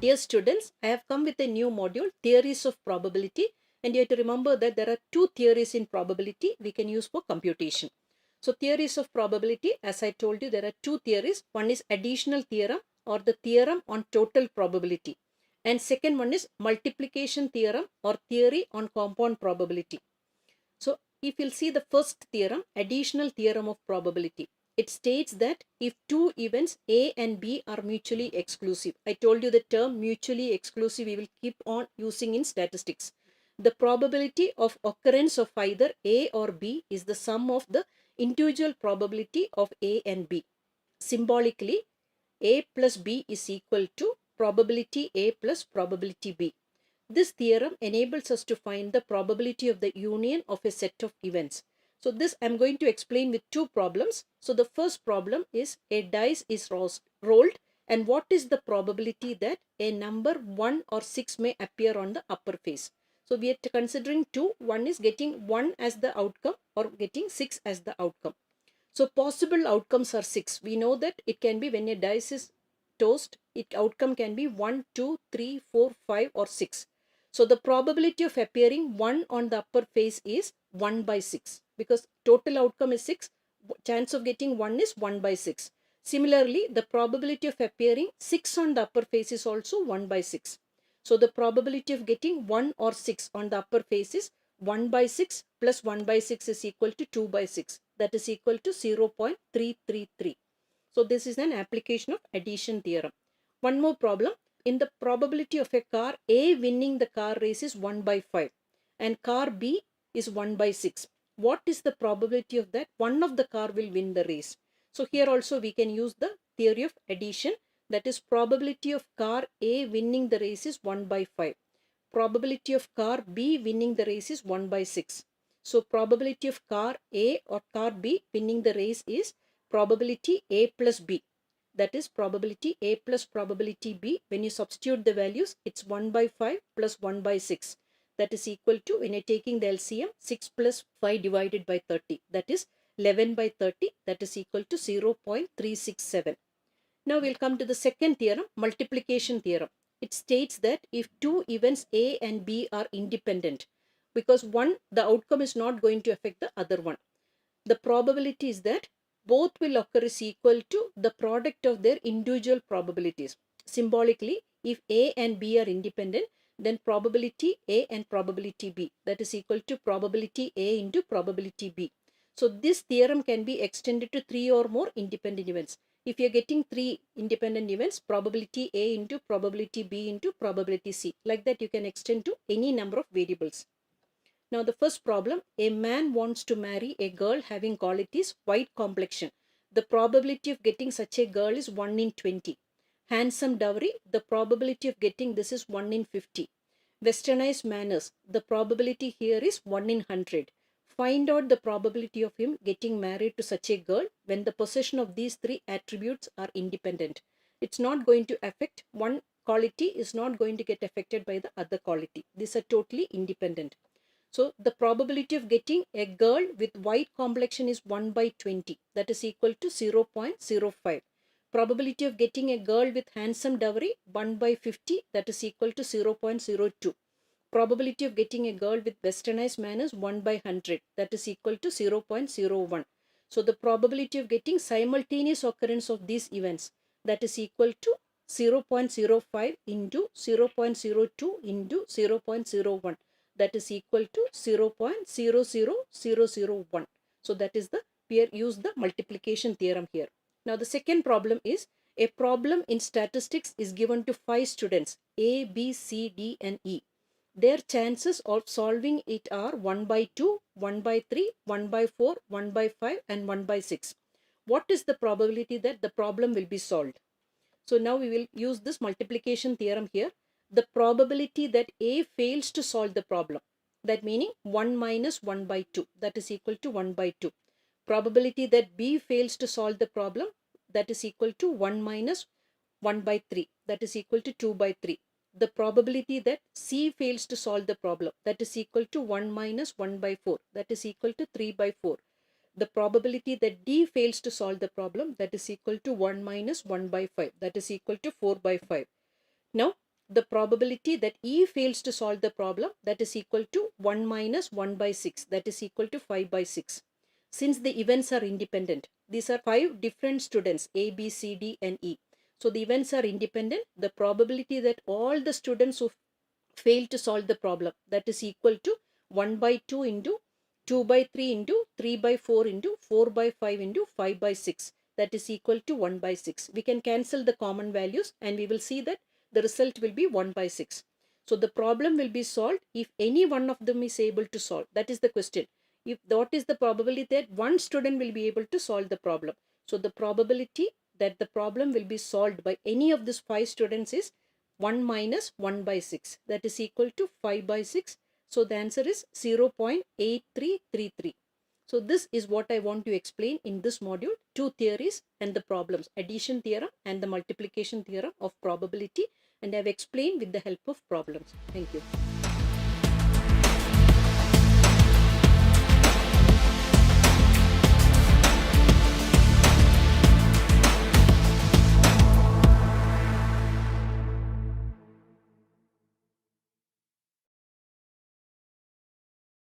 Dear students, I have come with a new module, Theories of Probability, and you have to remember that there are two theories in probability we can use for computation. So theories of probability, as I told you, there are two theories. One is additional theorem or the theorem on total probability, and second one is multiplication theorem or theory on compound probability. So if you'll see the first theorem, additional theorem of probability, it states that if two events A and B are mutually exclusive, I told you the term mutually exclusive we will keep on using in statistics. The probability of occurrence of either A or B is the sum of the individual probability of A and B. Symbolically, A plus B is equal to probability A plus probability B. This theorem enables us to find the probability of the union of a set of events. So this I'm going to explain with two problems. So the first problem is a dice is rolled, and what is the probability that a number 1 or 6 may appear on the upper face. So we are considering two. One is getting 1 as the outcome or getting 6 as the outcome. So possible outcomes are 6. We know that it can be when a dice is tossed, outcome can be 1, 2, 3, 4, 5 or 6. So the probability of appearing 1 on the upper face is 1 by 6 because total outcome is 6. Chance of getting 1 is 1 by 6. Similarly, the probability of appearing 6 on the upper face is also 1 by 6. So the probability of getting 1 or 6 on the upper face is 1 by 6 plus 1 by 6 is equal to 2 by 6. That is equal to 0.333. So this is an application of addition theorem. One more problem. In the probability of a car A winning the car race is 1 by 5 and car B is 1 by 6. What is the probability of that? One of the car will win the race. So here also we can use the theory of addition, that is probability of car A winning the race is 1 by 5. Probability of car B winning the race is 1 by 6. So probability of car A or car B winning the race is probability A plus B. That is probability A plus probability B. When you substitute the values, it's 1 by 5 plus 1 by 6. That is equal to, when you're taking the LCM, 6 plus 5 divided by 30. That is 11 by 30. That is equal to 0.367. Now we'll come to the second theorem, multiplication theorem. It states that if two events A and B are independent, because one, the outcome is not going to affect the other one, the probability is that both will occur is equal to the product of their individual probabilities. Symbolically, if A and B are independent, then probability A and probability B, that is equal to probability A into probability B. So this theorem can be extended to 3 or more independent events. If you are getting 3 independent events, probability A into probability B into probability C. Like that you can extend to any number of variables. Now the first problem, a man wants to marry a girl having qualities white complexion. The probability of getting such a girl is 1 in 20. Handsome dowry, the probability of getting this is 1 in 50. Westernized manners, the probability here is 1 in 100. Find out the probability of him getting married to such a girl when the possession of these three attributes are independent. It's not going to affect, one quality is not going to get affected by the other quality. These are totally independent. So the probability of getting a girl with white complexion is 1 by 20. That is equal to 0.05. Probability of getting a girl with handsome dowry 1 by 50. That is equal to 0.02. Probability of getting a girl with westernized manners 1 by 100. That is equal to 0.01. So the probability of getting simultaneous occurrence of these events, that is equal to 0.05 into 0.02 into 0.01. That is equal to 0.00001. So that is the, we use the multiplication theorem here. Now the second problem is, a problem in statistics is given to 5 students A, B, C, D and E. Their chances of solving it are 1 by 2, 1 by 3, 1 by 4, 1 by 5 and 1 by 6. What is the probability that the problem will be solved? So now we will use this multiplication theorem here. The probability that A fails to solve the problem, that meaning 1 minus 1 by 2, that is equal to 1 by 2. Probability that B fails to solve the problem, that is equal to 1 minus 1 by 3, that is equal to 2 by 3. The probability that C fails to solve the problem, that is equal to 1 minus 1 by 4, that is equal to 3 by 4. The probability that D fails to solve the problem, that is equal to 1 minus 1 by 5, that is equal to 4 by 5. Now the probability that E fails to solve the problem, that is equal to 1 minus 1 by 6, that is equal to 5 by 6. Since the events are independent, these are 5 different students, A, B, C, D and E. So the events are independent. The probability that all the students who fail to solve the problem, that is equal to 1 by 2 into 2 by 3 into 3 by 4 into 4 by 5 into 5 by 6, that is equal to 1 by 6. We can cancel the common values and we will see that the result will be 1 by 6. So the problem will be solved if any one of them is able to solve. That is the question. If what is the probability that one student will be able to solve the problem? So the probability that the problem will be solved by any of these 5 students is 1 minus 1 by 6, that is equal to 5 by 6. So the answer is 0.8333. So this is what I want to explain in this module, two theories and the problems, addition theorem and the multiplication theorem of probability, and I have explained with the help of problems. Thank you.